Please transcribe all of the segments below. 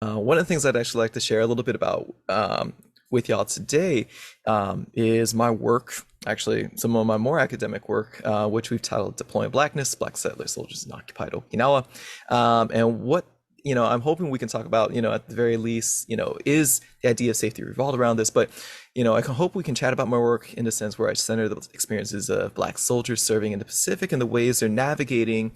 One of the things I'd actually like to share a little bit about with y'all today is my work, actually, some of my more academic work, which we've titled Deploying Blackness, Black Settler Soldiers in Occupied Okinawa. And what, I'm hoping we can talk about, at the very least, is the idea of safety revolved around this. But, I can hope we can chat about my work in the sense where I center the experiences of Black soldiers serving in the Pacific and the ways they're navigating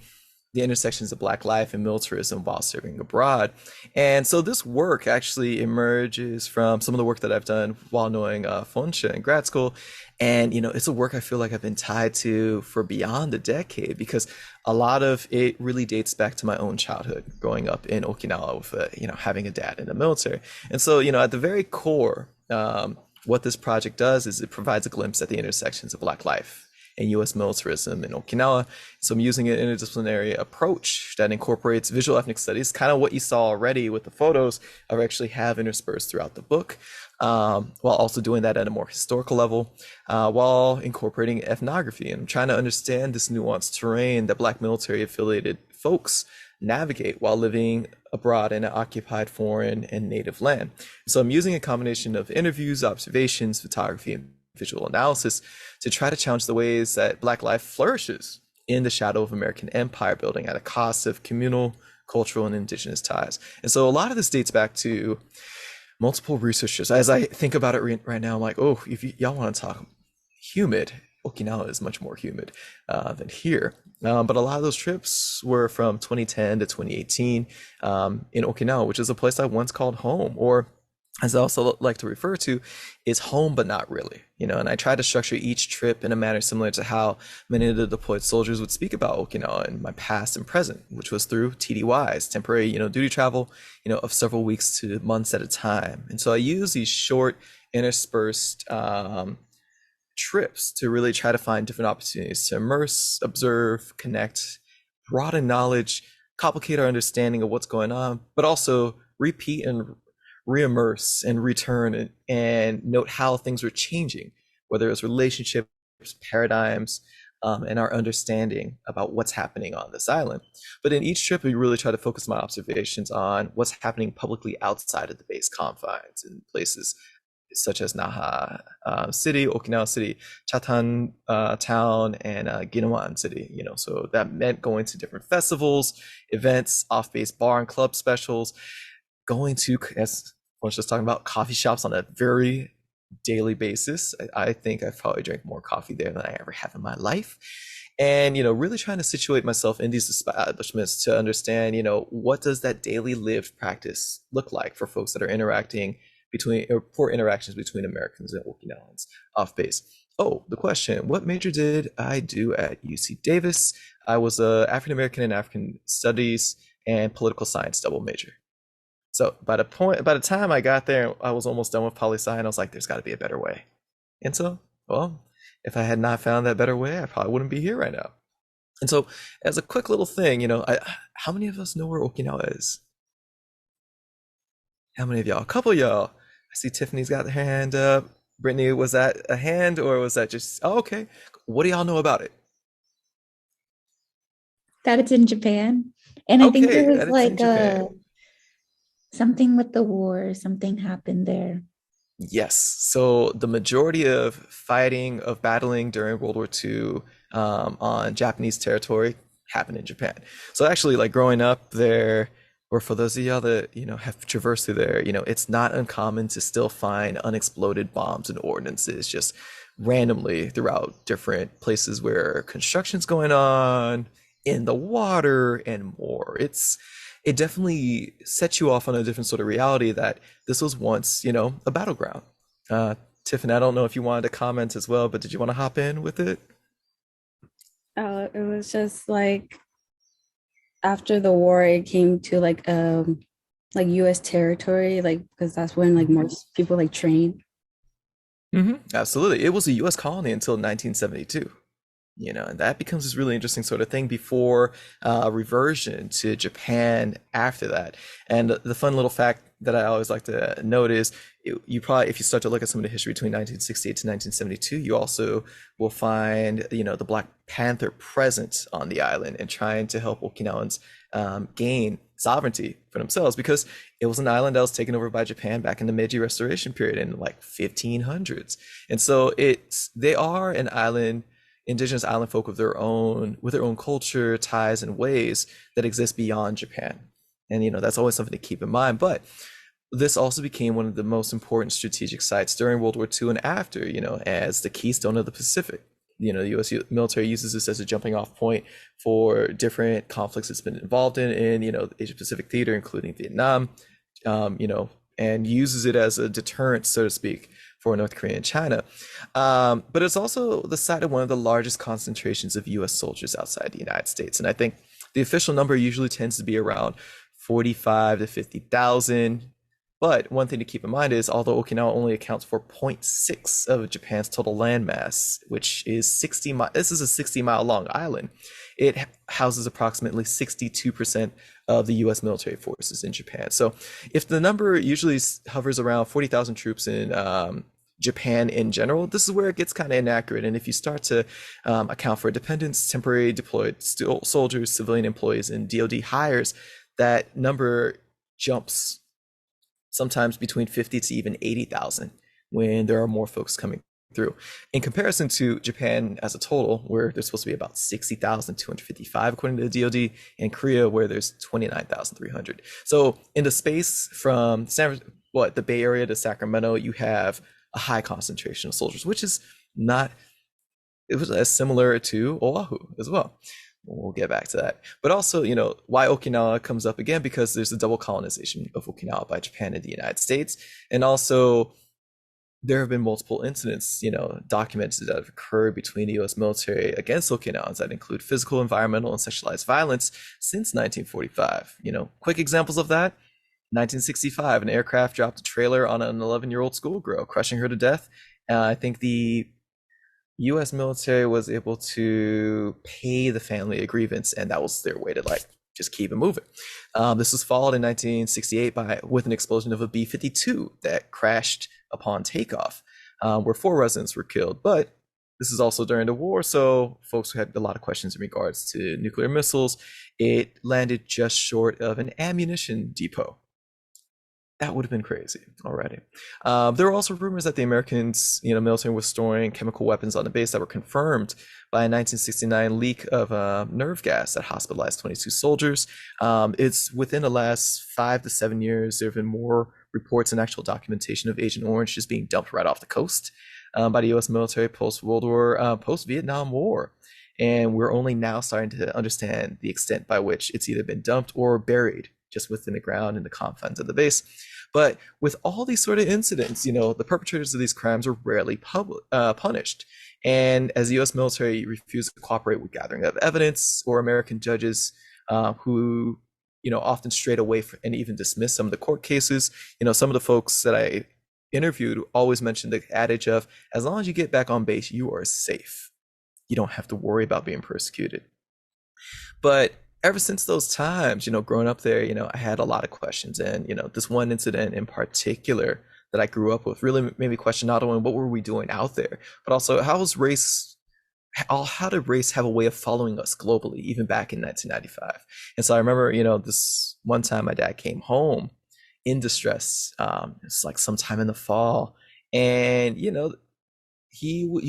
the intersections of Black life and militarism while serving abroad. And so this work actually emerges from some of the work that I've done while knowing Fonsha in grad school. And, it's a work I feel like I've been tied to for beyond a decade because a lot of it really dates back to my own childhood growing up in Okinawa with, having a dad in the military. And so, at the very core, what this project does is it provides a glimpse at the intersections of Black life and U.S. militarism in Okinawa. So I'm using an interdisciplinary approach that incorporates visual ethnic studies, kind of what you saw already with the photos I actually have interspersed throughout the book, while also doing that at a more historical level, while incorporating ethnography and trying to understand this nuanced terrain that Black military affiliated folks navigate while living abroad in an occupied foreign and native land. So I'm using a combination of interviews, observations, photography, and visual analysis to try to challenge the ways that Black life flourishes in the shadow of American empire building at a cost of communal, cultural, and indigenous ties. And so a lot of this dates back to multiple researchers. As I think about it right now, I'm like, oh, if y'all want to talk humid, Okinawa is much more humid than here. But a lot of those trips were from 2010 to 2018 in Okinawa, which is a place I once called home, or as I also like to refer to, is home, but not really, and I try to structure each trip in a manner similar to how many of the deployed soldiers would speak about Okinawa in my past and present, which was through TDYs, temporary, duty travel, of several weeks to months at a time. And so I use these short interspersed trips to really try to find different opportunities to immerse, observe, connect, broaden knowledge, complicate our understanding of what's going on, but also repeat and re-immerse and return and note how things were changing, whether it's relationships, paradigms, and our understanding about what's happening on this island. But in each trip, we really try to focus my observations on what's happening publicly outside of the base confines in places such as Naha City, Okinawa City, Chatan Town, and Ginawan City. So that meant going to different festivals, events, off-base bar and club specials, going to, as I was just talking about, coffee shops on a very daily basis. I think I've probably drank more coffee there than I ever have in my life. And, really trying to situate myself in these establishments to understand, what does that daily lived practice look like for folks that are interacting for interactions between Americans and Okinawans off base. Oh, the question, what major did I do at UC Davis? I was a African American and African Studies and Political Science double major. So by the time I got there, I was almost done with poli-sci, and I was like, there's got to be a better way. And so, well, if I had not found that better way, I probably wouldn't be here right now. And so, as a quick little thing, how many of us know where Okinawa is? How many of y'all? A couple of y'all. I see Tiffany's got her hand up. Brittany, was that a hand or was that just, oh, okay. What do y'all know about it? That it's in Japan. And I think there Okay, was that it's in like Japan. something with the war, something happened there. Yes. So the majority of fighting, of battling during World War II on Japanese territory happened in Japan. So actually, like growing up there, or for those of y'all that, have traversed through there, it's not uncommon to still find unexploded bombs and ordnances just randomly throughout different places where construction's going on, in the water, and more. It definitely sets you off on a different sort of reality that this was once, a battleground. Uh, Tiffany, I don't know if you wanted to comment as well, but did you want to hop in with it? It was just like after the war, it came to like U.S. territory, like because that's when like most people like trained. Absolutely. It was a US colony until 1972. And that becomes this really interesting sort of thing before reversion to Japan after that. And the fun little fact that I always like to note is you probably, if you start to look at some of the history between 1968 to 1972, you also will find, the Black Panther present on the island and trying to help Okinawans gain sovereignty for themselves, because it was an island that was taken over by Japan back in the Meiji Restoration period in like 1500s. And so they are an island, indigenous island folk of their own, with their own culture, ties, and ways that exist beyond Japan. And that's always something to keep in mind. But this also became one of the most important strategic sites during World War II and after, as the keystone of the Pacific. The U.S. military uses this as a jumping off point for different conflicts it's been involved in the Asia Pacific theater, including Vietnam, and uses it as a deterrent, so to speak, for North Korea and China. But it's also the site of one of the largest concentrations of U.S. soldiers outside the United States. And I think the official number usually tends to be around 45 to 50,000. But one thing to keep in mind is, although Okinawa only accounts for 0.6 of Japan's total landmass, which is 60 miles, this is a 60-mile long island, it houses approximately 62% of the U.S. military forces in Japan. So if the number usually hovers around 40,000 troops in Japan in general, this is where it gets kind of inaccurate. And if you start to account for dependents, temporary deployed soldiers, civilian employees, and DoD hires, that number jumps sometimes between 50 to even 80,000 when there are more folks coming through. In comparison to Japan as a total, where there's supposed to be about 60,255 according to the DoD, and Korea, where there's 29,300. So in the space from the Bay Area to Sacramento, you have a high concentration of soldiers, which is not, it was as similar to Oahu as well. We'll get back to that. But also, why Okinawa comes up again, because there's a double colonization of Okinawa by Japan and the United States. And also, there have been multiple incidents, documented that have occurred between the U.S. military against Okinawans that include physical, environmental, and sexualized violence since 1945. Quick examples of that: 1965, an aircraft dropped a trailer on an 11-year-old schoolgirl, crushing her to death. I think the U.S. military was able to pay the family a grievance, and that was their way to just keep it moving. This was followed in 1968 with an explosion of a B-52 that crashed upon takeoff, where 4 residents were killed. But this is also during the war, so folks had a lot of questions in regards to nuclear missiles. It landed just short of an ammunition depot. That would have been crazy already. There were also rumors that the Americans, military was storing chemical weapons on the base that were confirmed by a 1969 leak of nerve gas that hospitalized 22 soldiers. It's within the last 5 to 7 years, there have been more reports and actual documentation of Agent Orange just being dumped right off the coast by the U.S. military post-Vietnam War. And we're only now starting to understand the extent by which it's either been dumped or buried just within the ground in the confines of the base. But with all these sort of incidents, the perpetrators of these crimes are rarely punished. And as the U.S. military refused to cooperate with gathering of evidence, or American judges who, often strayed away and even dismissed some of the court cases, some of the folks that I interviewed always mentioned the adage of, as long as you get back on base, you are safe. You don't have to worry about being persecuted. But ever since those times, growing up there, I had a lot of questions. And, this one incident in particular that I grew up with really made me question not only what were we doing out there, but also how did race have a way of following us globally, even back in 1995? And so I remember, this one time my dad came home in distress. It's like sometime in the fall. And, you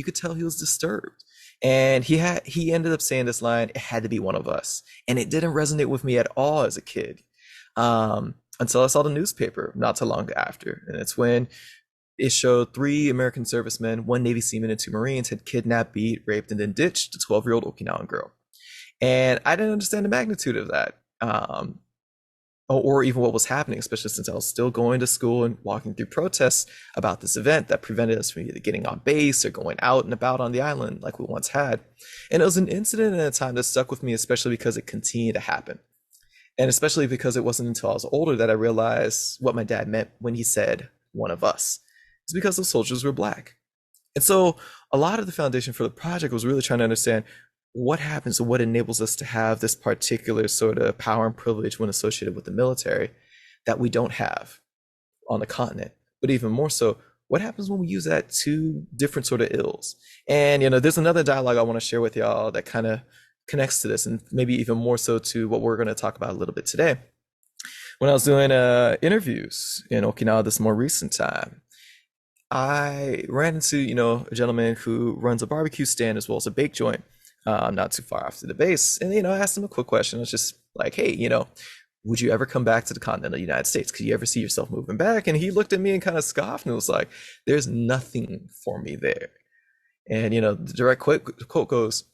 could tell he was disturbed. And he ended up saying this line, "It had to be one of us." And it didn't resonate with me at all as a kid, until I saw the newspaper not too long after. And it's when it showed 3 American servicemen, 1 Navy seaman, and 2 Marines had kidnapped, beat, raped, and then ditched a 12-year-old Okinawan girl. And I didn't understand the magnitude of that. Or even what was happening, especially since I was still going to school and walking through protests about this event that prevented us from either getting on base or going out and about on the island like we once had. And it was an incident and a time that stuck with me, especially because it continued to happen. And especially because it wasn't until I was older that I realized what my dad meant when he said, "one of us." It's because the soldiers were Black. And so a lot of the foundation for the project was really trying to understand what happens and what enables us to have this particular sort of power and privilege when associated with the military that we don't have on the continent. But even more so, what happens when we use that to different sort of ills? And, there's another dialogue I want to share with y'all that kind of connects to this, and maybe even more so to what we're going to talk about a little bit today. When I was doing interviews in Okinawa this more recent time, I ran into, a gentleman who runs a barbecue stand as well as a bake joint, not too far off to the base. And, I asked him a quick question. I was just like, hey, would you ever come back to the continental United States? Could you ever see yourself moving back? And he looked at me and kind of scoffed and was like, there's nothing for me there. And, the direct quote goes,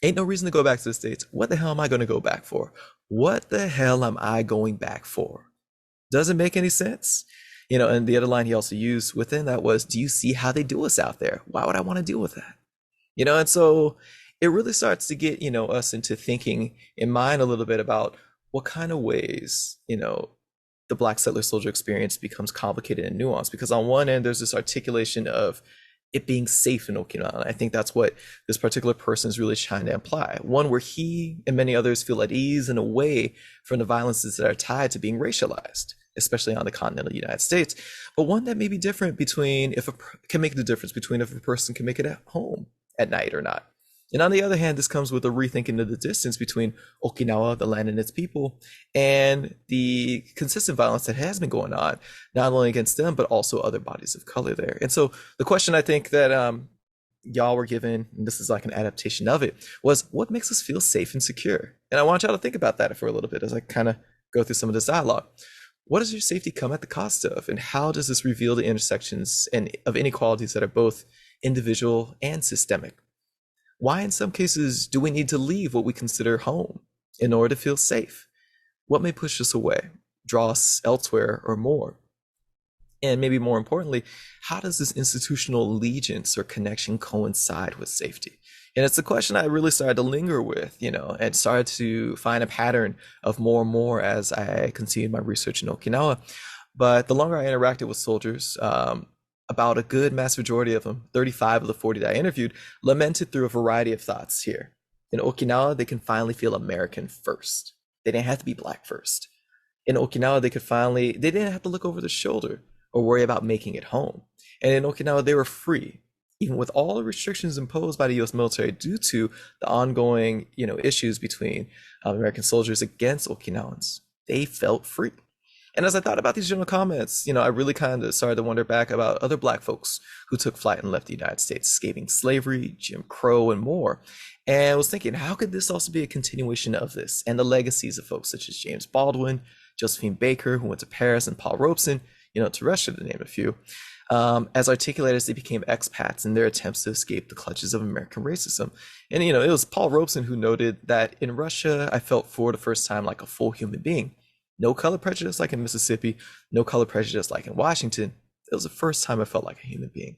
ain't no reason to go back to the States. What the hell am I going to go back for? What the hell am I going back for? Doesn't make any sense. And the other line he also used within that was, do you see how they do us out there? Why would I want to deal with that? And so it really starts to get, us into thinking in mind a little bit about what kind of ways, the Black settler soldier experience becomes complicated and nuanced. Because on one end, there's this articulation of it being safe in Okinawa. And I think that's what this particular person is really trying to imply. One where he and many others feel at ease and away from the violences that are tied to being racialized, especially on the continental United States, but one that may be different between can make the difference between if a person can make it at home at night or not. And on the other hand, this comes with a rethinking of the distance between Okinawa, the land and its people, and the consistent violence that has been going on, not only against them, but also other bodies of color there. And so the question I think that y'all were given, and this is like an adaptation of it, was what makes us feel safe and secure? And I want y'all to think about that for a little bit as I kind of go through some of this dialogue. What does your safety come at the cost of? And how does this reveal the intersections and of inequalities that are both individual and systemic? Why, in some cases, do we need to leave what we consider home in order to feel safe? What may push us away, draw us elsewhere or more? And maybe more importantly, how does this institutional allegiance or connection coincide with safety? And it's a question I really started to linger with, and started to find a pattern of more and more as I continued my research in Okinawa. But the longer I interacted with soldiers, about a good mass majority of them, 35 of the 40 that I interviewed, lamented through a variety of thoughts here. In Okinawa, they can finally feel American first. They didn't have to be Black first. In Okinawa, they didn't have to look over their shoulder or worry about making it home. And in Okinawa, they were free, even with all the restrictions imposed by the U.S. military due to the ongoing, issues between American soldiers against Okinawans. They felt free. And as I thought about these general comments, I really kind of started to wonder back about other Black folks who took flight and left the United States, escaping slavery, Jim Crow, and more. And I was thinking, how could this also be a continuation of this and the legacies of folks such as James Baldwin, Josephine Baker, who went to Paris, and Paul Robeson, to Russia, to name a few, as articulated as they became expats in their attempts to escape the clutches of American racism. And, it was Paul Robeson who noted that in Russia, I felt for the first time like a full human being. No color prejudice like in Mississippi, no color prejudice like in Washington. It was the first time I felt like a human being.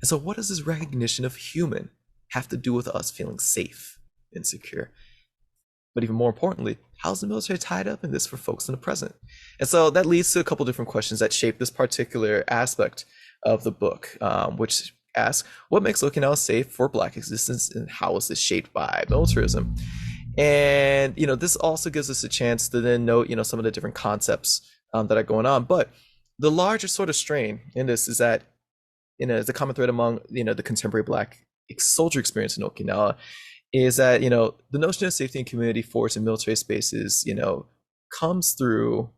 And so what does this recognition of human have to do with us feeling safe and secure? But even more importantly, how's the military tied up in this for folks in the present? And so that leads to a couple different questions that shape this particular aspect of the book, which asks, what makes Okinawa safe for Black existence, and how is this shaped by militarism? And, this also gives us a chance to then note, some of the different concepts that are going on. But the larger sort of strain in this is that, the common thread among, the contemporary Black soldier experience in Okinawa is that, the notion of safety and community force in military spaces, comes through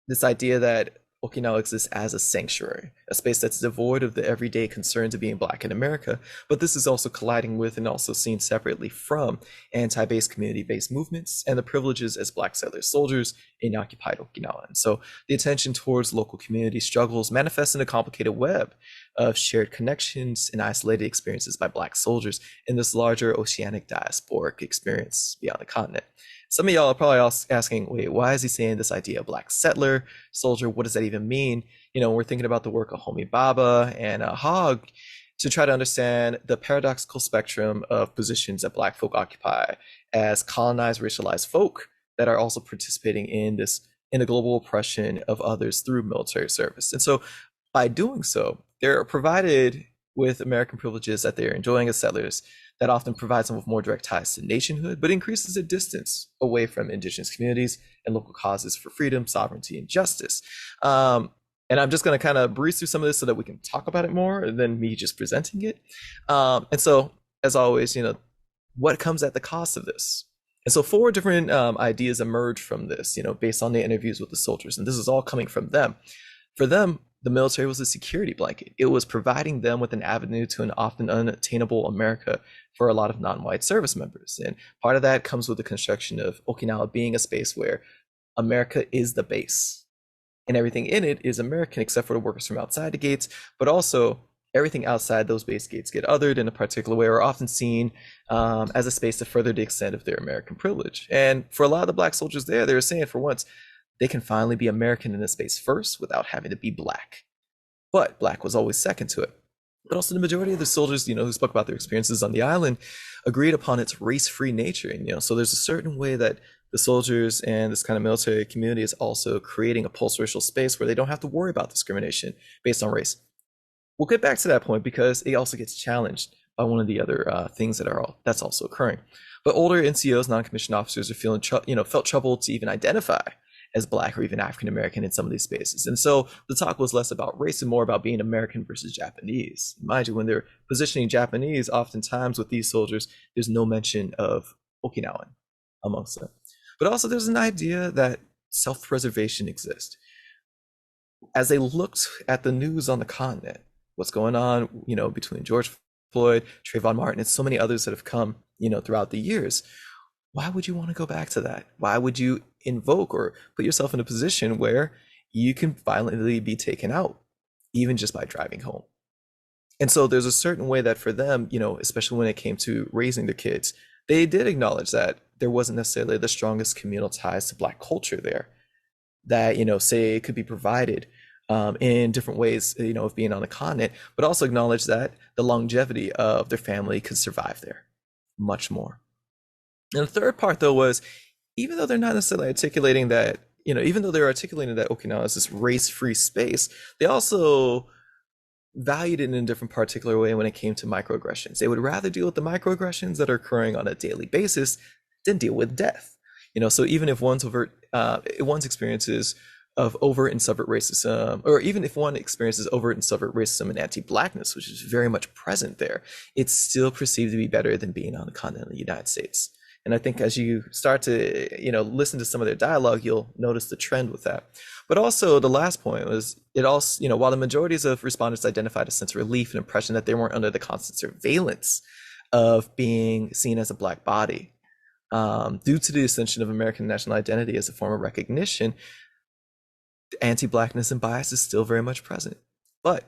this idea that Okinawa exists as a sanctuary, a space that's devoid of the everyday concerns of being Black in America. But this is also colliding with and also seen separately from anti-base community-based movements and the privileges as Black settler soldiers in occupied Okinawa. And so the attention towards local community struggles manifests in a complicated web of shared connections and isolated experiences by Black soldiers in this larger oceanic diasporic experience beyond the continent. Some of y'all are probably asking, wait, why is he saying this idea of Black settler soldier? What does that even mean? We're thinking about the work of Homi Bhabha and Hogg to try to understand the paradoxical spectrum of positions that Black folk occupy as colonized, racialized folk that are also participating in the global oppression of others through military service. And so by doing so, they're provided with American privileges that they're enjoying as settlers that often provides them with more direct ties to nationhood, but increases their distance away from indigenous communities and local causes for freedom, sovereignty, and justice. And I'm just going to kind of breeze through some of this so that we can talk about it more than me just presenting it. And so, as always, what comes at the cost of this? And so four different ideas emerged from this, based on the interviews with the soldiers. And this is all coming from them. For them, the military was a security blanket. It was providing them with an avenue to an often unattainable America for a lot of non-white service members. And part of that comes with the construction of Okinawa being a space where America is the base. And everything in it is American except for the workers from outside the gates, but also everything outside those base gates get othered in a particular way or often seen as a space to further the extent of their American privilege. And for a lot of the black soldiers there, they were saying for once, they can finally be American in this space first without having to be black. But black was always second to it. But also the majority of the soldiers, who spoke about their experiences on the island agreed upon its race-free nature. And, so there's a certain way that the soldiers and this kind of military community is also creating a post-racial space where they don't have to worry about discrimination based on race. We'll get back to that point because it also gets challenged by one of the other things that's also occurring. But older NCOs, non-commissioned officers, are felt troubled to even identify as black or even African American in some of these spaces. And so the talk was less about race and more about being American versus Japanese. Mind you, when they're positioning Japanese, oftentimes with these soldiers, there's no mention of Okinawan amongst them. But also there's an idea that self-preservation exists. As they looked at the news on the continent, what's going on, between George Floyd, Trayvon Martin, and so many others that have come, throughout the years, why would you want to go back to that? Why would you invoke or put yourself in a position where you can violently be taken out, even just by driving home? And so there's a certain way that for them, especially when it came to raising their kids, they did acknowledge that there wasn't necessarily the strongest communal ties to black culture there that, say it could be provided in different ways, of being on the continent, but also acknowledge that the longevity of their family could survive there much more. And the third part, though, was even though they're not necessarily articulating that, even though they're articulating that Okinawa is this race-free space, they also valued it in a different particular way when it came to microaggressions. They would rather deal with the microaggressions that are occurring on a daily basis than deal with death. So even if one's experiences of overt and subvert racism, or even if one experiences overt and subvert racism and anti-blackness, which is very much present there, it's still perceived to be better than being on the continent of the United States. And I think as you start to, listen to some of their dialogue, you'll notice the trend with that. But also the last point was it also, while the majorities of respondents identified a sense of relief and impression that they weren't under the constant surveillance of being seen as a black body, due to the ascension of American national identity as a form of recognition, anti-blackness and bias is still very much present. But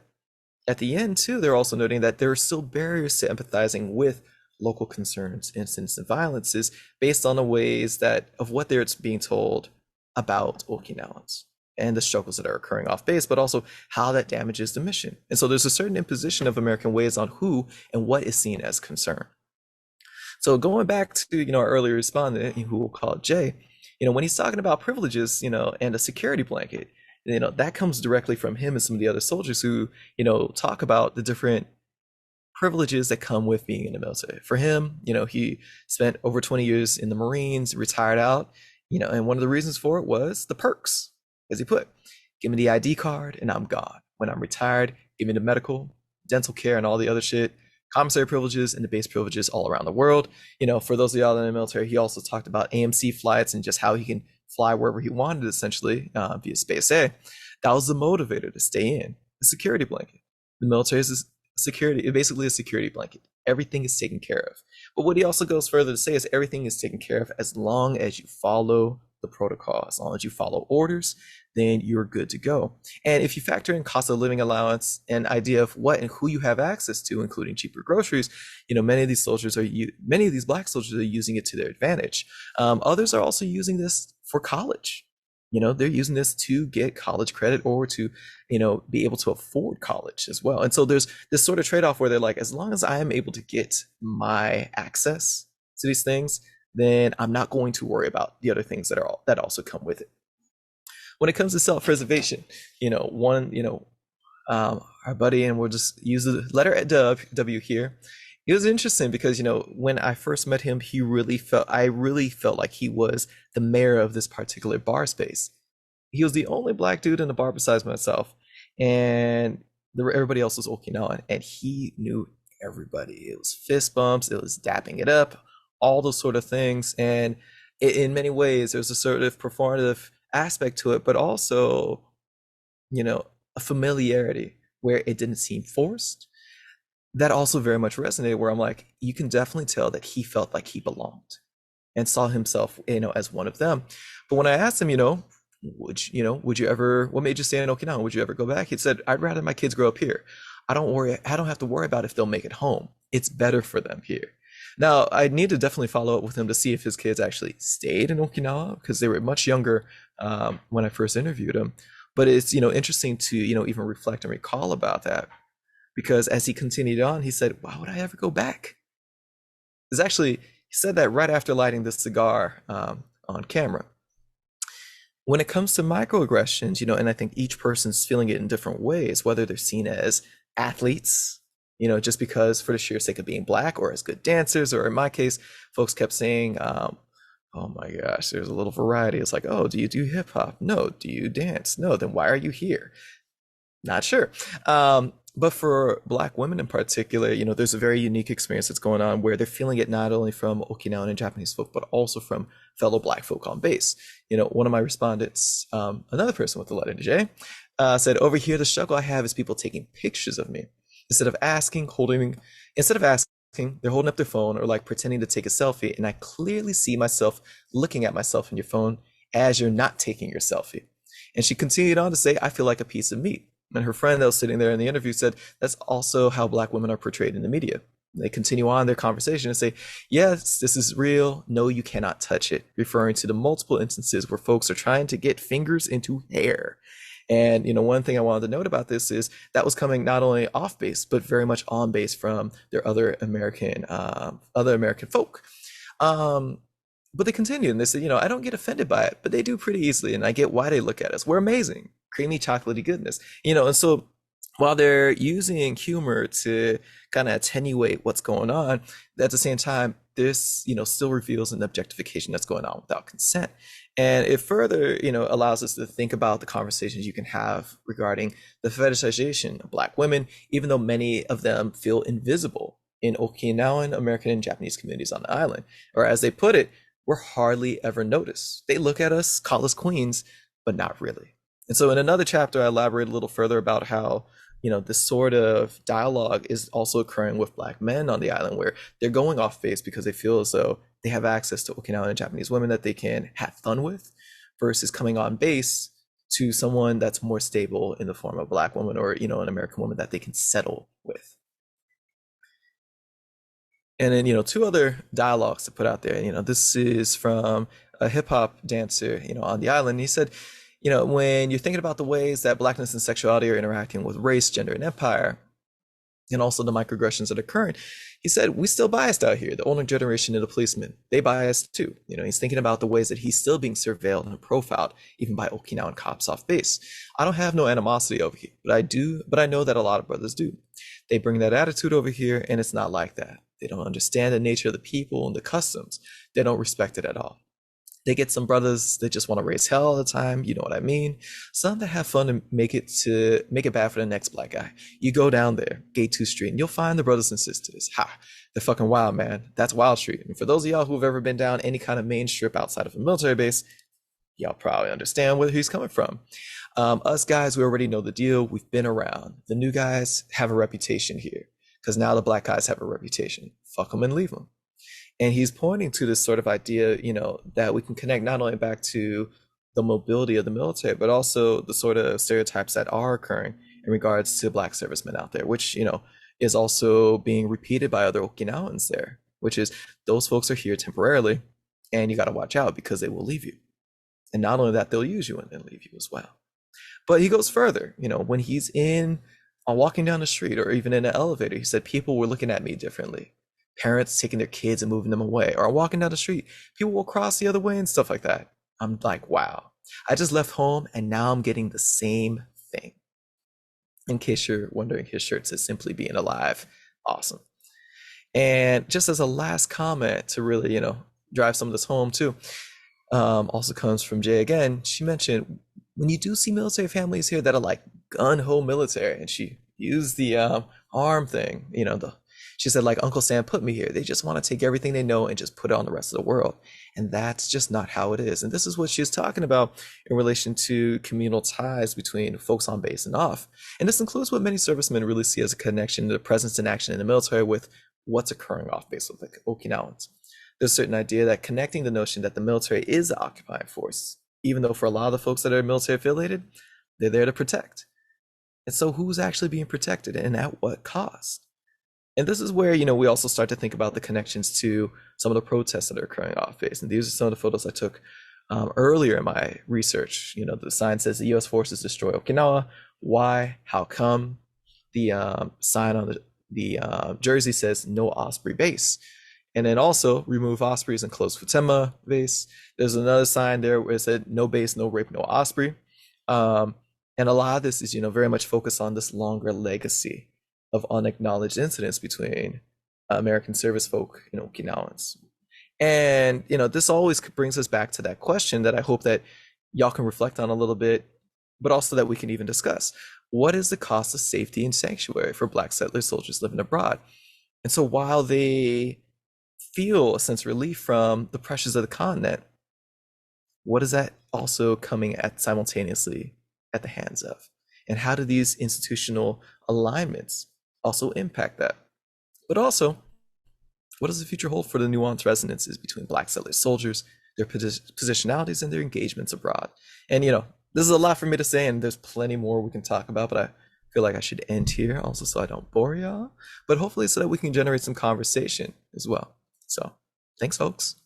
at the end, too, they're also noting that there are still barriers to empathizing with local concerns, incidents, and violences based on the ways of what they're being told about Okinawans and the struggles that are occurring off base, but also how that damages the mission. And so there's a certain imposition of American ways on who and what is seen as concern. So going back to, our earlier respondent, who we'll call Jay, when he's talking about privileges, and a security blanket, that comes directly from him and some of the other soldiers who, talk about the different privileges that come with being in the military. For him, he spent over 20 years in the Marines, retired out, and one of the reasons for it was the perks, as he put, give me the ID card and I'm gone. When I'm retired, give me the medical, dental care, and all the other shit, commissary privileges and the base privileges all around the world. For those of y'all in the military, he also talked about AMC flights and just how he can fly wherever he wanted, essentially, via Space A. That was the motivator to stay in, the security blanket. The military is basically a security blanket. Everything is taken care of. But what he also goes further to say is everything is taken care of as long as you follow the protocol, as long as you follow orders, then you're good to go. And if you factor in cost of living allowance and idea of what and who you have access to, including cheaper groceries, many of these black soldiers are using it to their advantage. Others are also using this for college. They're using this to get college credit or to, be able to afford college as well. And so there's this sort of trade-off where they're like, as long as I am able to get my access to these things, then I'm not going to worry about the other things that also come with it. When it comes to self-preservation, our buddy, and we'll just use the letter W here. It was interesting because, when I first met him, I really felt like he was the mayor of this particular bar space. He was the only black dude in the bar besides myself, and everybody else was Okinawan, and he knew everybody. It was fist bumps, it was dapping it up, all those sort of things. And in many ways, there's a sort of performative aspect to it, but also, you know, a familiarity where it didn't seem forced. That also very much resonated, where I'm like, you can definitely tell that he felt like he belonged and saw himself, as one of them. But when I asked him, would you ever, what made you stay in Okinawa? Would you ever go back? He said, I'd rather my kids grow up here. I don't have to worry about if they'll make it home. It's better for them here. Now, I need to definitely follow up with him to see if his kids actually stayed in Okinawa, because they were much younger when I first interviewed him. But it's, interesting to, even reflect and recall about that, because as he continued on, he said, why would I ever go back? It's actually, he said that right after lighting this cigar on camera. When it comes to microaggressions, and I think each person's feeling it in different ways, whether they're seen as athletes, just because for the sheer sake of being black, or as good dancers, or in my case, folks kept saying, oh my gosh, there's a little variety. It's like, oh, do you do hip hop? No. Do you dance? No. Then why are you here? Not sure. But for Black women in particular, there's a very unique experience that's going on where they're feeling it not only from Okinawan and Japanese folk, but also from fellow Black folk on base. One of my respondents, another person with the letter J, said, over here, the struggle I have is people taking pictures of me. Instead of asking, they're holding up their phone or like pretending to take a selfie. And I clearly see myself looking at myself in your phone as you're not taking your selfie. And she continued on to say, I feel like a piece of meat. And her friend that was sitting there in the interview said, that's also how Black women are portrayed in the media. They continue on their conversation and say, yes, this is real. No, you cannot touch it, referring to the multiple instances where folks are trying to get fingers into hair. And, one thing I wanted to note about this is that was coming not only off base, but very much on base from their other American folk. But they continued and they said, I don't get offended by it, but they do pretty easily. And I get why they look at us. We're amazing, creamy, chocolatey goodness, and so while they're using humor to kind of attenuate what's going on, at the same time, this, still reveals an objectification that's going on without consent. And it further, allows us to think about the conversations you can have regarding the fetishization of Black women, even though many of them feel invisible in Okinawan, American, and Japanese communities on the island. Or as they put it, we're hardly ever noticed. They look at us, call us queens, but not really. And so in another chapter, I elaborate a little further about how, this sort of dialogue is also occurring with Black men on the island, where they're going off base because they feel as though they have access to Okinawan and Japanese women that they can have fun with, versus coming on base to someone that's more stable in the form of a Black woman, or, an American woman that they can settle with. And then, two other dialogues to put out there. This is from a hip hop dancer, on the island. He said, when you're thinking about the ways that Blackness and sexuality are interacting with race, gender, and empire, and also the microaggressions that are occurring, he said, we still biased out here. The older generation of the policemen, they biased too. He's thinking about the ways that he's still being surveilled and profiled, even by Okinawan cops off base. I don't have no animosity over here, but I know that a lot of brothers do. They bring that attitude over here, and it's not like that. They don't understand the nature of the people and the customs. They don't respect it at all. They get some brothers that just want to raise hell all the time. You know what I mean? Some that have fun and make it bad for the next Black guy. You go down there, Gate 2 Street, and you'll find the brothers and sisters. They're fucking wild, man. That's Wild Street. And for those of y'all who've ever been down any kind of main strip outside of a military base, y'all probably understand where he's coming from. Us guys, we already know the deal. We've been around. The new guys have a reputation here, because now the Black guys have a reputation. Fuck them and leave them. And he's pointing to this sort of idea, that we can connect not only back to the mobility of the military, but also the sort of stereotypes that are occurring in regards to Black servicemen out there, which, is also being repeated by other Okinawans there, which is those folks are here temporarily, and you got to watch out because they will leave you. And not only that, they'll use you and then leave you as well. But he goes further, when he's walking down the street or even in an elevator, he said, people were looking at me differently. Parents taking their kids and moving them away, or walking down the street, people will cross the other way and stuff like that. I'm like, wow, I just left home and now I'm getting the same thing. In case you're wondering, his shirt says simply being alive. Awesome. And just as a last comment to really, drive some of this home too, also comes from Jay again. She mentioned, when you do see military families here that are like gun-ho military, and she used the arm thing, She said, like, Uncle Sam put me here. They just want to take everything they know and just put it on the rest of the world. And that's just not how it is. And this is what she was talking about in relation to communal ties between folks on base and off. And this includes what many servicemen really see as a connection to the presence and action in the military with what's occurring off base with, like, Okinawans. There's a certain idea that connecting the notion that the military is the occupying force, even though for a lot of the folks that are military affiliated, they're there to protect. And so who's actually being protected and at what cost? And this is where, we also start to think about the connections to some of the protests that are occurring off base. And these are some of the photos I took earlier in my research. The sign says the U.S. forces destroy Okinawa. Why? How come? The sign on the jersey says no Osprey base. And then also remove Ospreys and close Futenma base. There's another sign there where it said no base, no rape, no Osprey. And a lot of this is, very much focused on this longer legacy of unacknowledged incidents between American service folk and Okinawans. And, this always brings us back to that question that I hope that y'all can reflect on a little bit, but also that we can even discuss. What is the cost of safety and sanctuary for Black settler soldiers living abroad? And so while they feel a sense of relief from the pressures of the continent, what is that also coming at simultaneously at the hands of? And how do these institutional alignments also impact that? But also, what does the future hold for the nuanced resonances between Black settler soldiers, their positionalities, and their engagements abroad? And, this is a lot for me to say, and there's plenty more we can talk about, but I feel like I should end here also so I don't bore y'all, but hopefully so that we can generate some conversation as well. So thanks, folks.